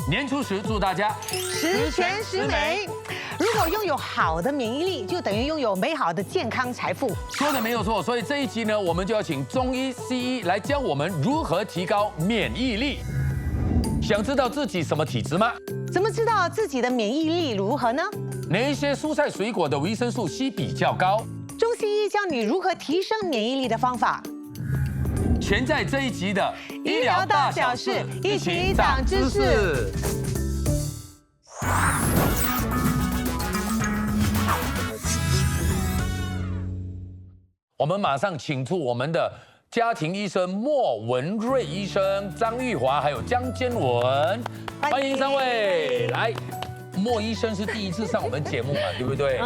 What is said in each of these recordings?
年初时祝大家十全十美。如果拥有好的免疫力，就等于拥有美好的健康财富。说的没有错，所以这一集呢，我们就要请中医、西医来教我们如何提高免疫力。想知道自己什么体质吗？怎么知道自己的免疫力如何呢？哪一些蔬菜水果的维生素 C 比较高？中西医教你如何提升免疫力的方法。全在这一集的医疗大小事，一起长知识。我们马上请出我们的家庭医生莫文瑞医生、张玉华还有江坚文，欢迎三位来。莫医生是第一次上我们节目嘛，对不对？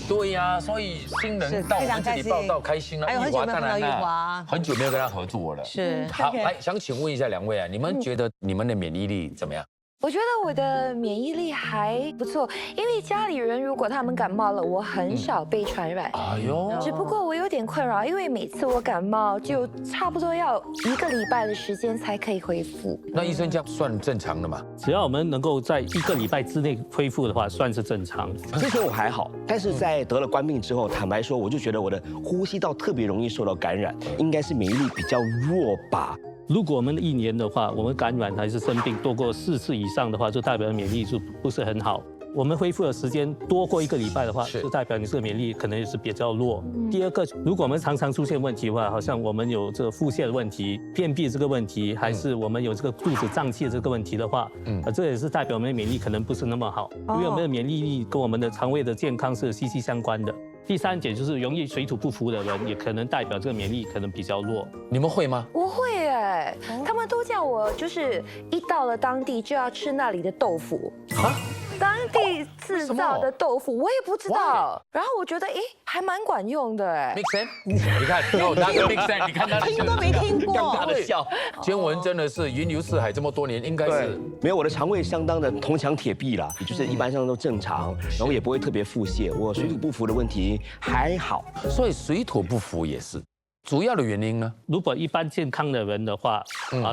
对呀，所以新人到我们这里报道开心了。还有很久没有看到玉华，很久没有跟他合作了。是。好，来想请问一下两位啊，你们觉得你们的免疫力怎么样？我觉得我的免疫力还不错，因为家里人如果他们感冒了，我很少被传染。哎呦，只不过我有点困扰，因为每次我感冒就差不多要1个礼拜的时间才可以恢复。那医生这样算正常的吗？只要我们能够在1个礼拜之内恢复的话，算是正常。之前我还好，但是在得了冠病之后，坦白说，我就觉得我的呼吸道特别容易受到感染，应该是免疫力比较弱吧。如果我们1年的话，我们感染还是生病多过4次以上的话，就代表免疫力就不是很好。我们恢复的时间多过1个礼拜的话，就代表你这个免疫力可能也是比较弱。第二个，如果我们常常出现问题的话，好像我们有这个腹泻的问题、便秘这个问题，还是我们有这个肚子胀气的这个问题的话，这也是代表我们的免疫力可能不是那么好，因为我们的免疫力跟我们的肠胃的健康是息息相关的。第3点就是容易水土不服的人，也可能代表这个免疫力可能比较弱。你们会吗？我会哎，他们都叫我就是一到了当地就要吃那里的豆腐啊，当地制造的豆腐，我也不知道。然后我觉得还蛮管用的哎。Make sense？ 你看，有那个 make sense， 你看他听都没听过，尴尬的笑。坚文真的是云游四海这么多年，应该是没有我的肠胃相当的铜墙铁壁啦，也就是一般上都正常，然后也不会特别腹泻，我水土不服的问题还好。所以水土不服也是主要的原因呢。如果一般健康的人的话，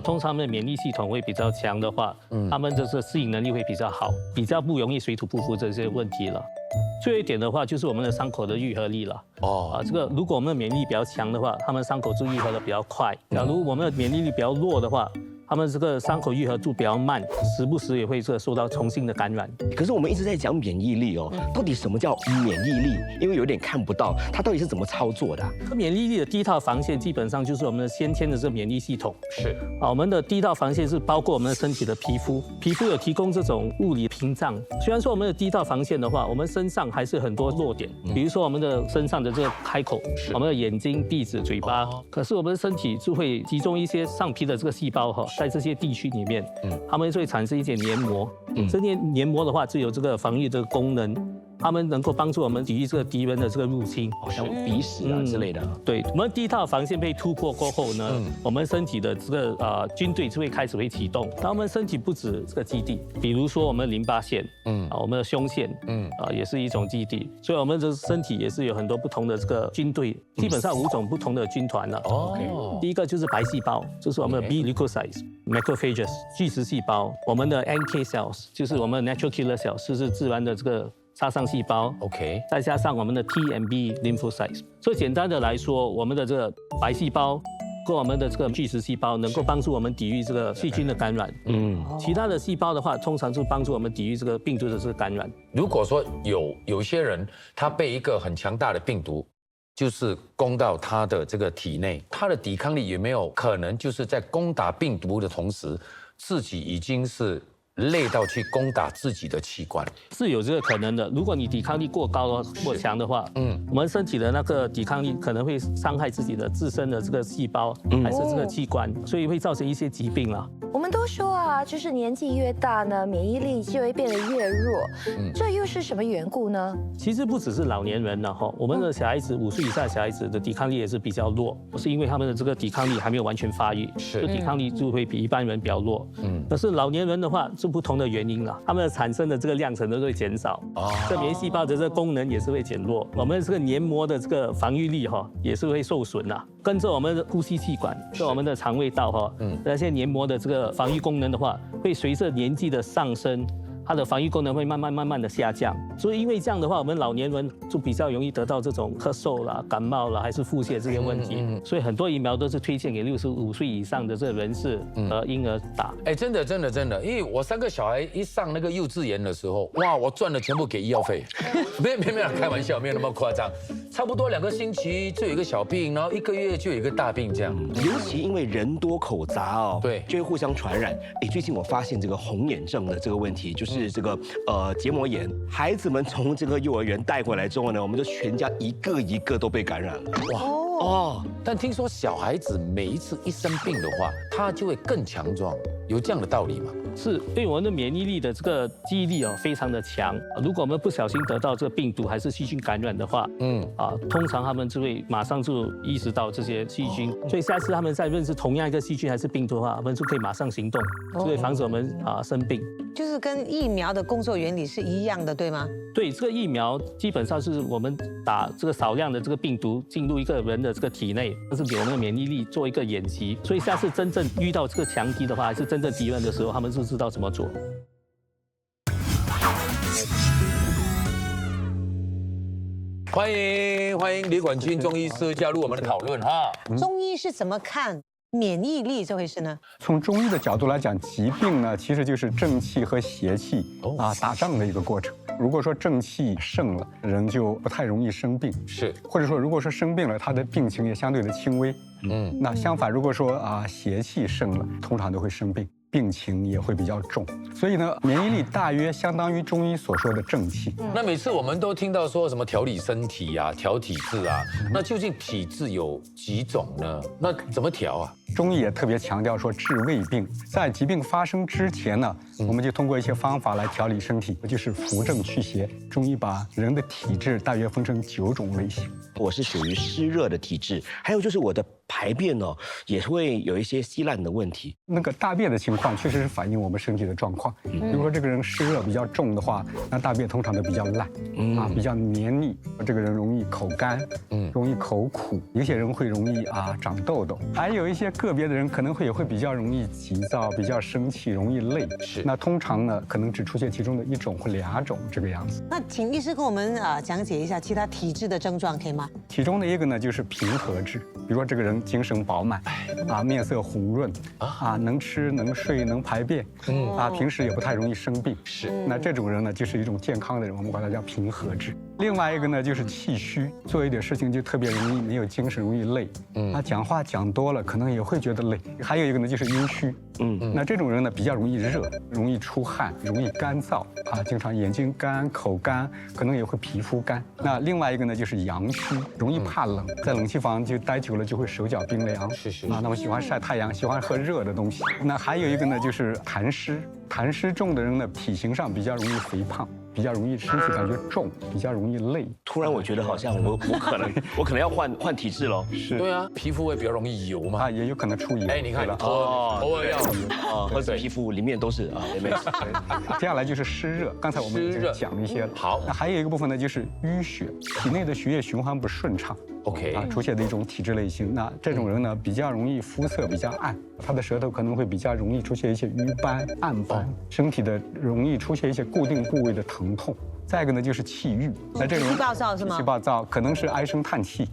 通常他们的免疫系统会比较强的话，他们就是适应能力会比较好，比较不容易水土不服这些问题了。最后一点的话，就是我们的伤口的愈合力了。这个如果我们的免疫力比较强的话，他们伤口就愈合的比较快；假如我们的免疫力比较弱的话，他们这个伤口愈合度比较慢，时不时也会受到重新的感染。可是我们一直在讲免疫力哦，到底什么叫免疫力？因为有点看不到，它到底是怎么操作的？免疫力的第一套防线基本上就是我们的先天的这个免疫系统。是我们的第一套防线是包括我们的身体的皮肤，皮肤有提供这种物理屏障。虽然说我们的第一套防线的话，我们身上还是很多弱点，比如说我们的身上的这个开口，我们的眼睛、鼻子、嘴巴，可是我们的身体就会集中一些上皮的这个细胞在这些地区里面，它们会产生一些黏膜，这些黏膜的话就有这个防御这个功能，它们能够帮助我们抵御这个敌人的这个入侵，好像鼻屎啊之类的。对，我们第一套防线被突破过后呢，我们身体的这个军队就会开始启动。那我们身体不止这个基地，比如说我们的淋巴腺，我们的胸腺，也是一种基地。所以我们的身体也是有很多不同的这个军队，基本上5种不同的军团了。第一个就是白细胞，就是我们的 B leukocytes、macrophages 巨噬细胞，我们的 NK cells 就是我们的 natural killer cells， 就是自然的这个杀伤细胞。再加上我们的 T and B lymphocytes。所以简单的来说，我们的这个白细胞跟我们的这个巨噬细胞能够帮助我们抵御这个细菌的感染。其他的细胞的话，通常是帮助我们抵御这个病毒的这个感染。如果说有些人他被一个很强大的病毒就是攻到他的这个体内，他的抵抗力有没有可能就是在攻打病毒的同时，自己已经是累到去攻打自己的器官？是有这个可能的。如果你抵抗力过高过强的话，我们身体的那个抵抗力可能会伤害自己的自身的这个细胞，还是这个器官，所以会造成一些疾病了。我们都说啊，就是年纪越大呢，免疫力就会变得越弱。这又是什么缘故呢？其实不只是老年人了哈，我们的小孩子5岁以下的小孩子的抵抗力也是比较弱，是因为他们的这个抵抗力还没有完全发育，就抵抗力就会比一般人比较弱。可是老年人的话，就不同的原因啦，它们产生的这个量程都会减少，这免疫细胞的这个功能也是会减弱，我们这个黏膜的这个防御力也是会受损啦。跟着我们的呼吸气管，跟我们的肠胃道那些黏膜的这个防御功能的话，会随着年纪的上升。它的防御功能会慢慢的下降，所以因为这样的话，我们老年人就比较容易得到这种咳嗽啦、感冒啦，还是腹泻这些问题。所以很多疫苗都是推荐给65岁以上的这个人士和婴儿打。哎，真的，因为我3个小孩一上那个幼稚园的时候，哇，我赚的全部给医药费，没有开玩笑，没有那么夸张，差不多2个星期就有一个小病，然后1个月就有一个大病这样。尤其因为人多口杂对，就会互相传染。哎，最近我发现这个红眼症的这个问题，就是这个结膜炎，孩子们从这个幼儿园带回来之后呢，我们就全家一个都被感染了。哇但听说小孩子每一次一生病的话，他就会更强壮，有这样的道理吗？是因为我们的免疫力的这个记忆力非常的强，如果我们不小心得到这个病毒还是细菌感染的话，通常他们就会马上就意识到这些细菌，所以下次他们再认识同样一个细菌还是病毒的话，我们就可以马上行动，就会防止我们生病。就是跟疫苗的工作原理是一样的，对吗？对，这个疫苗基本上是我们打这个少量的这个病毒进入一个人的这个体内，这是给我们的免疫力做一个演习。所以下次真正遇到这个强敌的话，还是真正敌人的时候，他们就知道怎么做。欢迎李管军中医师加入我们的讨论哈。中医是怎么看免疫力这回事呢？从中医的角度来讲，疾病呢其实就是正气和邪气打仗的一个过程。如果说正气盛了，人就不太容易生病，是，或者说如果说生病了，他的病情也相对的轻微。那相反，如果说邪气盛了，通常都会生病，病情也会比较重。所以呢，免疫力大约相当于中医所说的正气。那每次我们都听到说什么调理身体啊、调体质啊，那究竟体质有几种呢？那怎么调啊？中医也特别强调说治未病，在疾病发生之前呢，我们就通过一些方法来调理身体，就是扶正祛邪。中医把人的体质大约分成9种类型。我是属于湿热的体质，还有就是我的排便呢也会有一些稀烂的问题。那个大便的情况确实是反映我们身体的状况。如果说这个人湿热比较重的话，那大便通常都比较烂，比较黏腻。这个人容易口干，容易口苦，有些人会容易长痘痘，还有一些个别的人可能也会比较容易急躁，比较生气，容易累。是。那通常呢，可能只出现其中的1种或2种这个样子。那请医师跟我们讲解一下其他体质的症状，可以吗？其中的一个呢就是平和质，比如说这个人精神饱满，面色红润，能吃能睡能排便，平时也不太容易生病。是。那这种人呢就是一种健康的人，我们管它叫平和质。另外一个呢就是气虚，做一点事情就特别容易没有精神，容易累。讲话讲多了可能也会觉得累。还有一个呢就是阴虚，那这种人呢比较容易热，容易出汗，容易干燥，经常眼睛干、口干，可能也会皮肤干。那另外一个呢就是阳虚，容易怕冷，在冷气房就待久了就会手脚冰凉。是。那么喜欢晒太阳，喜欢喝热的东西。那还有一个呢就是痰湿，痰湿重的人呢体型上比较容易肥胖，比较容易身体感觉重，比较容易累。突然我觉得好像我可能要换体质喽。是。对啊，皮肤会比较容易油嘛。也有可能出油。你看头尔要或者皮肤里面都是没事。接下来就是湿热，刚才我们已经讲了一些了。好。那还有一个部分呢就是淤血，体内的血液循环不顺畅。OK。出现的一种体质类型。那这种人呢比较容易肤色比较暗，他的舌头可能会比较容易出现一些瘀斑、暗斑，身体的容易出现一些固定部位的疼痛。再一个呢就是气郁，那这种脾气暴躁是吗？脾气暴躁可能是唉声叹气，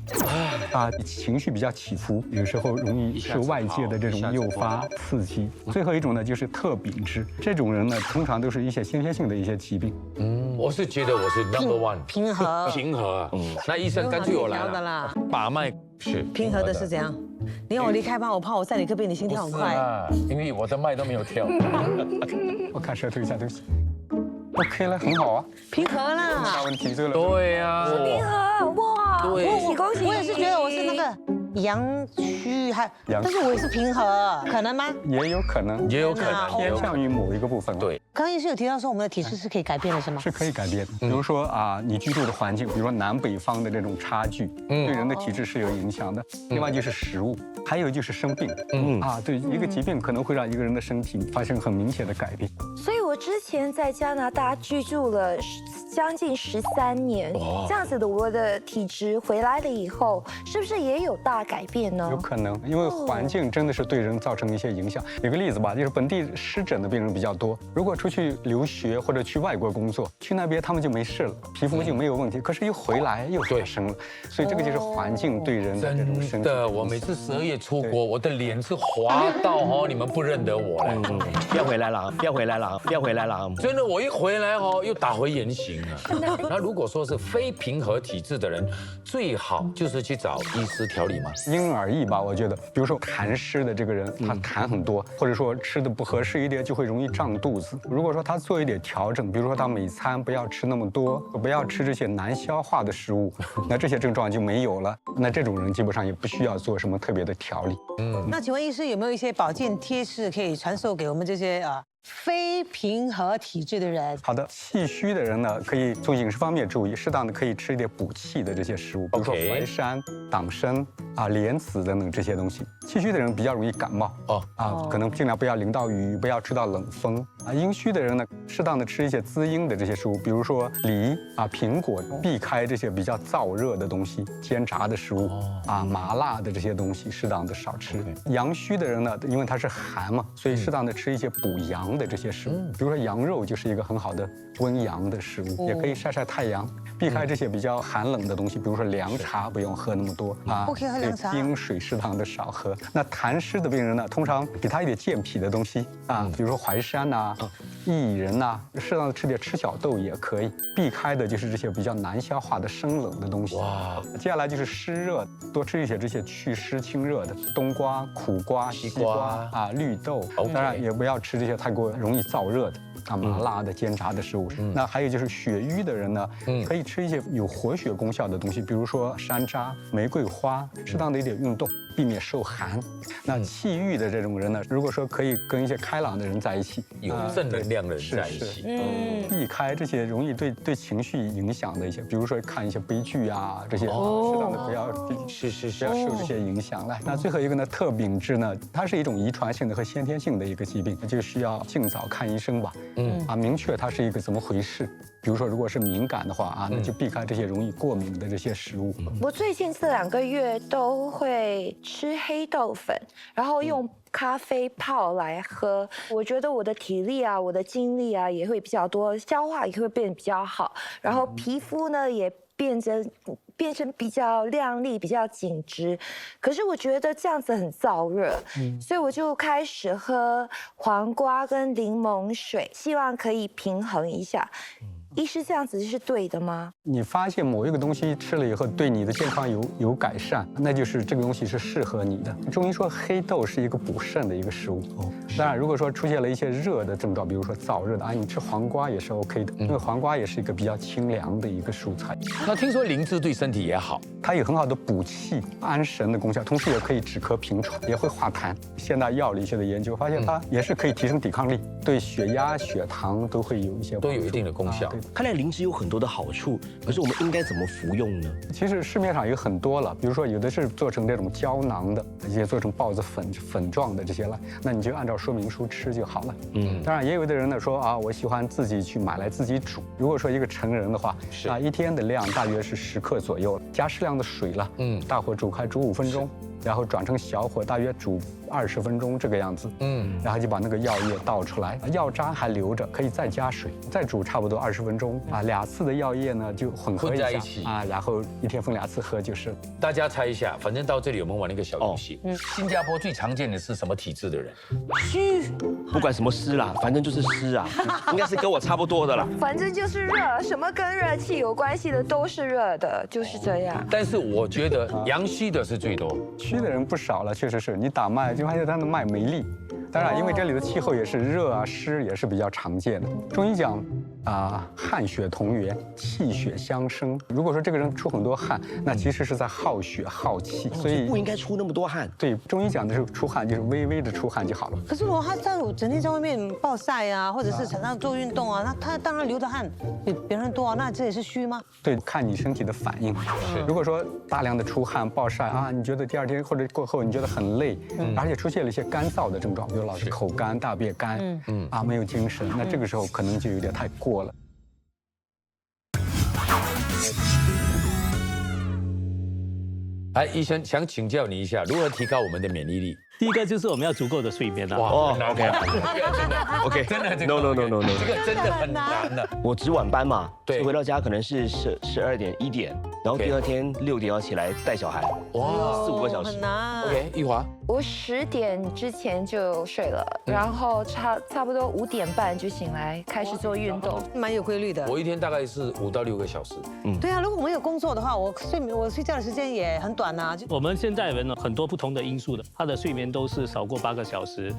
情绪比较起伏，有时候容易受外界的这种诱发刺激。最后一种呢就是特禀质，这种人呢通常都是一些先天性的一些疾病。我是觉得我是 No.1 平和。那医生干脆我来了，把脉是平和的是怎样？你让我离开吧，我怕我在你隔壁，你心跳很快。因为我的脉都没有跳。我看舌头一下东西。OK 了，很好啊，平和啦，没问题，对了。对呀，平和哇，恭喜恭喜！我也是觉得我是那个阳虚还，阳但是我也是平和，可能吗？也有可能，也有可能偏向于某一个部分。对，刚刚医师有提到说我们的体质是可以改变的，是吗？是可以改变的。比如说啊，你居住的环境，比如说南北方的这种差距，对人的体质是有影响的。另外就是食物，还有就是生病。对，一个疾病可能会让一个人的身体发生很明显的改变。所以我之前在加拿大居住了将近13年，这样子的我的体质回来了以后，是不是也有大改变呢？有可能，因为环境真的是对人造成一些影响。有个例子吧，就是本地湿疹的病人比较多，如果出去留学或者去外国工作，去那边他们就没事了，皮肤就没有问题。可是一回来又发生了，所以这个就是环境对人的这种身体。真的，我每次12月出国，我的脸是滑到你们不认得我嘞。不要回来了，不要回来了，不要回来了。真的，我一回来又打回原形了。那如果说是非平和体质的人，最好就是去找医师调理吗？因人而异吧，我觉得，比如说痰湿的这个人，他痰很多，或者说吃的不合适一点，就会容易胀肚子。如果说他做一点调整，比如说他每餐不要吃那么多，不要吃这些难消化的食物，那这些症状就没有了。那这种人基本上也不需要做什么特别的调理。那请问医师有没有一些保健贴士可以传授给我们这些非平和体质的人？好的，气虚的人呢，可以从饮食方面注意，适当的可以吃一点补气的这些食物，比如说淮山、党参莲子等等这些东西。气虚的人比较容易感冒可能尽量不要淋到雨，不要吃到冷风阴虚的人呢，适当的吃一些滋阴的这些食物，比如说梨苹果，避开这些比较燥热的东西，煎炸的食物麻辣的这些东西，适当的少吃。阳虚的人呢，因为他是寒嘛，所以适当的吃一些补阳的这些食物，比如说羊肉就是一个很好的温阳的食物，也可以晒晒太阳，避开这些比较寒冷的东西，比如说凉茶不用喝那么多不可以喝凉茶，冰水适当的少喝。那痰湿的病人呢，通常给他一点健脾的东西比如说淮山薏仁适当的吃点赤小豆也可以。避开的就是这些比较难消化的生冷的东西。接下来就是湿热，多吃一些这些祛湿清热的，冬瓜、苦瓜、西瓜绿豆，当然也不要吃这些太过容易燥热的。麻辣的煎炸的食物。那还有就是血瘀的人呢，可以吃一些有活血功效的东西，比如说山楂、玫瑰花，适当的一点运动，避免受寒。那气郁的这种人呢，如果说可以跟一些开朗的人在一起，有正能量的人在一起，避开这些容易对情绪影响的一些，比如说看一些悲剧这些，适当的不要不要受这些影响来。那最后一个呢，特禀质呢，它是一种遗传性的和先天性的一个疾病，就需要尽早看医生吧。明确它是一个怎么回事。比如说，如果是敏感的话那就避开这些容易过敏的这些食物。我最近这2个月都会吃黑豆粉，然后用咖啡泡来喝。我觉得我的体力我的精力也会比较多，消化也会变得比较好，然后皮肤呢也变成比较亮丽、比较紧致。可是我觉得这样子很燥热，所以我就开始喝黄瓜跟柠檬水，希望可以平衡一下。医师这样子是对的吗？你发现某一个东西吃了以后对你的健康有改善，那就是这个东西是适合你的。中医说黑豆是一个补肾的一个食物。当然，如果说出现了一些热的症状，比如说燥热的你吃黄瓜也是 OK 的，因为黄瓜也是一个比较清凉的一个蔬菜。那听说灵芝对身体也好，它有很好的补气安神的功效，同时也可以止咳平喘，也会化痰。现代药理学的研究发现，它也是可以提升抵抗力，对血压、血糖都会有一些帮助，都有一定的功效。看来灵芝有很多的好处，可是我们应该怎么服用呢？其实市面上有很多了，比如说有的是做成这种胶囊的，一些做成孢子粉状的这些了，那你就按照说明书吃就好了。当然也有的人呢说我喜欢自己去买来自己煮。如果说一个成人的话，一天的量大约是10克左右，加适量的水了，大火煮开煮5分钟。然后转成小火，大约煮20分钟这个样子。然后就把那个药液倒出来，药渣还留着，可以再加水，再煮差不多20分钟。2次的药液呢就混合在一起然后一天分2次喝就是。大家猜一下，反正到这里我们玩一个小游戏。新加坡最常见的是什么体质的人？虚。不管什么湿啦，反正就是湿应该是跟我差不多的啦。反正就是热，什么跟热气有关系的都是热的，就是这样。但是我觉得阳虚的是最多。虚的人不少了，确实是你打脉就发现他的脉没力。当然，因为这里的气候也是热湿也是比较常见的。中医讲汗血同源，气血相生。如果说这个人出很多汗，那其实是在耗血耗气，所以不应该出那么多汗。对中医讲的是出汗，就是微微的出汗就好了。可是如果他整天在外面暴晒啊，或者是常常做运动啊，那他当然流的汗比别人多啊，那这也是虚吗？对，看你身体的反应。如果说大量的出汗暴晒啊，你觉得第二天或者过后你觉得很累，而且出现了一些干燥的症状，比如老是口干、大便干，没有精神，那这个时候可能就有点太过了。来，医生想请教你一下，如何提高我们的免疫力？第一个就是我们要足够的睡眠啊。哇 OK， 真的 No， 这个真的很难的。我值晚班嘛，对所以回到家可能是12点1点，然后第二天6点要起来带小孩，哇4、5个小时很。难。 OK， 玉华，我10点之前就睡了，然后差不多5点半就醒来，开始做运动。蛮有规律的。我一天大概是5到6个小时。对啊，如果我没有工作的话，我睡觉的时间也很短啊。我们现在人呢，很多不同的因素的，他的睡眠都是少过8个小时。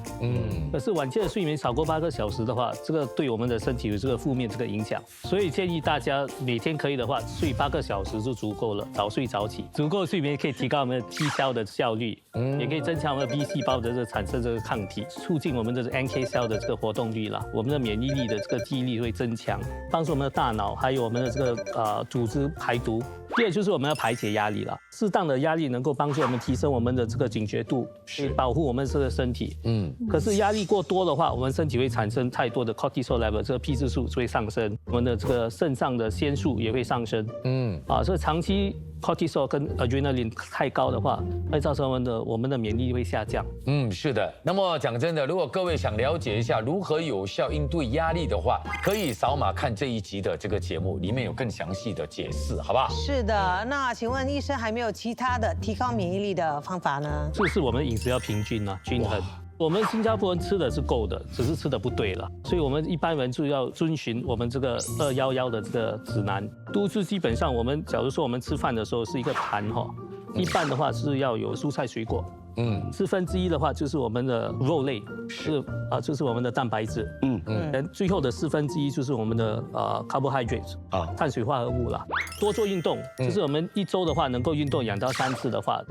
可是晚间的睡眠少过8个小时的话，这个对我们的身体有这个负面这个影响。所以建议大家每天可以的话，睡8个小时就足够了，早睡早起。足够睡眠可以提高我们的 T 细胞的效率，也可以增强我们的 B 细胞的这个产生这个抗体，促进我们的 NK 细胞的这个活动率啦，我们的免疫力的这个记忆力会增强，帮助我们的大脑还有我们的这个组织排毒。第二就是我们要排解压力了，适当的压力能够帮助我们提升我们的这个警觉度，是保护我们这个身体。可是压力过多的话，我们身体会产生太多的 cortisol level， 这个皮质素会上升，我们的这个肾上的腺素也会上升。所以长期 cortisol 跟 adrenaline 太高的话，会造成我们的免疫力会下降。是的。那么讲真的，如果各位想了解一下如何有效应对压力的话，可以扫码看这一集的这个节目，里面有更详细的解释，好不好？是的，那请问医生还没有其他的提高免疫力的方法呢？就是我们饮食要平均啊，均衡。我们新加坡人吃的是够的，只是吃的不对了，所以我们一般人就要遵循我们这个211的这个指南。都是基本上我们假如说我们吃饭的时候是一个盘哈，一半的话是要有蔬菜水果，1/4的话就是我们的肉类，就是我们的蛋白质，最后的1/4就是我们的carbohydrates 碳水化合物啦。多做运动，就是我们一周的话能够运动2到3次的话，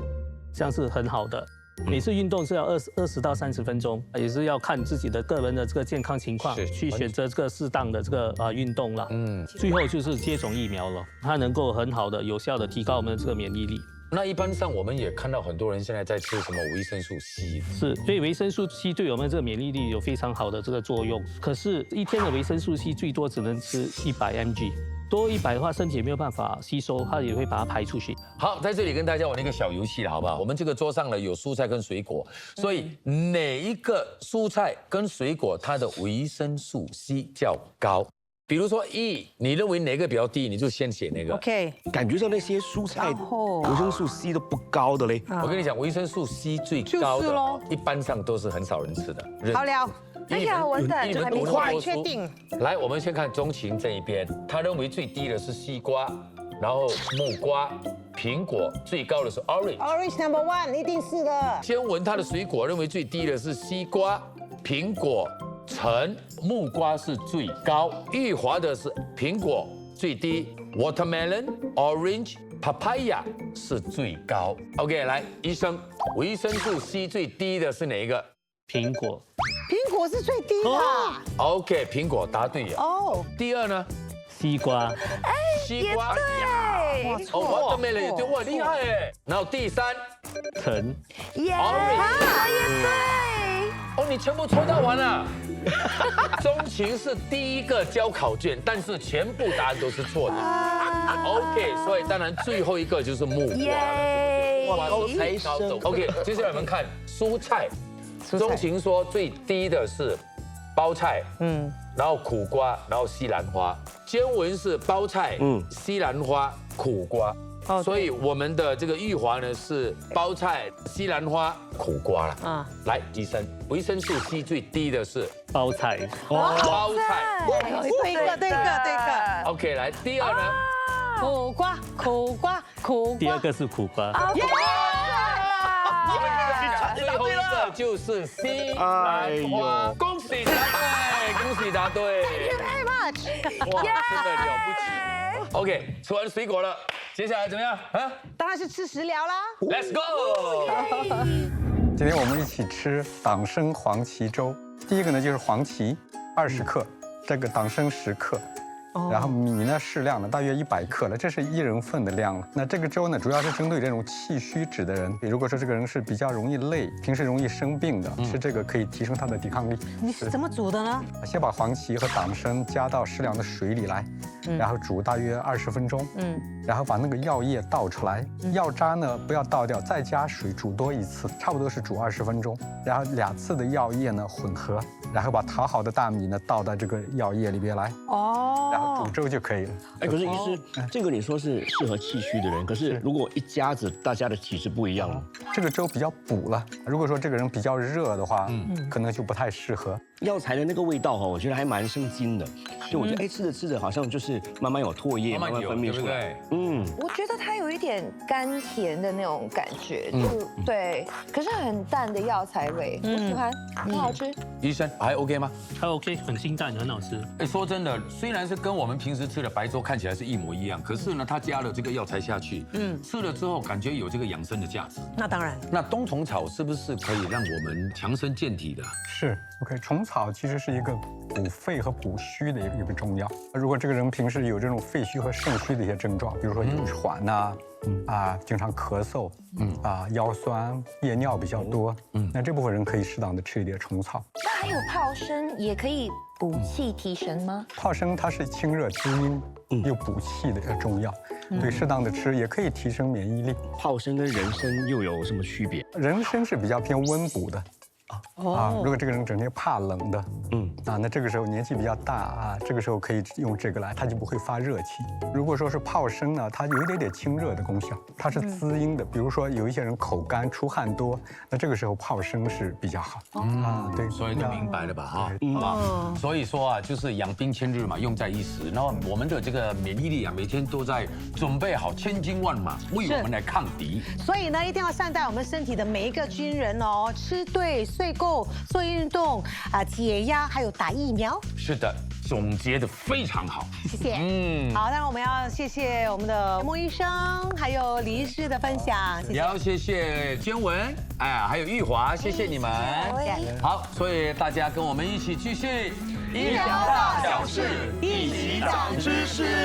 这样是很好的。每次运动是要20到30分钟，也是要看自己的个人的这个健康情况，去选择这个适当的这个运动啦。最后就是接种疫苗了，它能够很好的、有效的提高我们的这个免疫力。那一般上我们也看到很多人现在在吃什么维生素 C， 是，所以维生素 C 对我们这个免疫力有非常好的这个作用。可是，一天的维生素 C 最多只能吃100 mg。多100的话，身体也没有办法吸收，它也会把它排出去。好，在这里跟大家玩一个小游戏了，好不好？我们这个桌上呢有蔬菜跟水果，所以哪一个蔬菜跟水果它的维生素 C 较高？比如说你认为哪个比较低，你就先写哪个。OK，感觉上那些蔬菜维生素 C 都不高的嘞。我跟你讲，维生素 C 最高的，一般上都是很少人吃的。好了。哎呀，完蛋，这还没快确定。来，我们先看钟情这一边，他认为最低的是西瓜，然后木瓜、苹果，最高的是 orange。Orange number one， 一定是的。先闻它的水果，认为最低的是西瓜、苹果、橙、木瓜是最高。玉华的是苹果最低 ，watermelon、orange、papaya 是最高。OK， 来，医生，维生素 C 最低的是哪一个？苹果。苹果是最低的。OK， 苹果答对了。第二呢？西瓜。西瓜。对。watermelon 也对，哇，厉害哎。然后第三，橙。也对。你全部抽到完了。钟情是第一个交考卷，但是全部答案都是错的。OK， 所以当然最后一个就是木瓜了。哇，高材生。OK， 接下来我们看蔬菜。钟情说最低的是包菜，然后苦瓜，然后西兰花。坚文是包菜，西兰花、苦瓜。所以我们的这个玉华呢是包菜、西兰花、苦瓜了。来，医生，维生素 C 最低的是包菜。包菜。对一个。OK， 来，第二呢？苦瓜。第二个是苦瓜。最后一个的就是西兰花，恭喜答对，恭喜答对。 Very much。哇，真的了不起。OK， 吃完水果了，接下来怎么样啊当然是吃食疗啦。 ？Let's go。今天我们一起吃党参黄芪粥。第一个呢就是黄芪20克，这个党参10克。 然后米呢适量的，大约100克了，这是1人份的量了。那这个粥呢，主要是针对这种气虚指的人。如果说这个人是比较容易累，平时容易生病的，吃这个可以提升他的抵抗力。你是怎么煮的呢？先把黄芪和党参加到适量的水里来，然后煮大约20分钟。然后把那个药液倒出来，药渣呢不要倒掉，再加水煮多一次，差不多是煮20分钟。然后2次的药液呢混合，然后把淘好的大米呢倒到这个药液里边来。哦。然后煮粥就可以了。哎，可是医师，这个你说是适合气虚的人，可是如果一家子大家的体质不一样，这个粥比较补了。如果说这个人比较热的话，可能就不太适合。药材的那个味道哈，我觉得还蛮生津的。就我觉得，哎，吃着吃着好像就是慢慢有唾液慢慢分泌出来。我觉得它有一点甘甜的那种感觉，就对，可是很淡的药材味，我喜欢，很好吃。医生还 OK 吗？还 OK， 很清淡，很好吃。哎，说真的，虽然是跟我们平时吃的白粥看起来是一模一样，可是呢，它加了这个药材下去，吃了之后感觉有这个养生的价值。那当然。那冬虫草是不是可以让我们强身健体的？是 OK， 虫草其实是一个补肺和补虚的一个中药。如果这个人平时有这种肺虚和肾虚的一些症状，比如说有喘呐，经常咳嗽，腰酸、夜尿比较多，那这部分人可以适当的吃一点虫草。那还有泡参也可以补气提神吗？泡参它是清热滋阴又补气的中药，对，适当的吃也可以提升免疫力。泡参跟人参又有什么区别？人参是比较偏温补的。如果这个人整天怕冷的，那这个时候年纪比较大这个时候可以用这个来，他就不会发热气。如果说是泡参呢，它有一点点清热的功效，它是滋阴的。比如说有一些人口干出汗多，那这个时候泡参是比较好。对，所以就明白了吧？好吧。所以说就是养兵千日嘛，用在一时。然后我们的这个免疫力每天都在准备好千军万马为我们来抗敌。所以呢，一定要善待我们身体的每一个军人哦，吃对、睡够、做运动解压，还有打疫苗。是的，总结的非常好，谢谢。好，当然我们要谢谢我们的莫医生，还有李医师的分享，谢谢。也要谢谢娟文，还有玉华，谢谢你们。好，所以大家跟我们一起继续医疗大小事，一起长知识。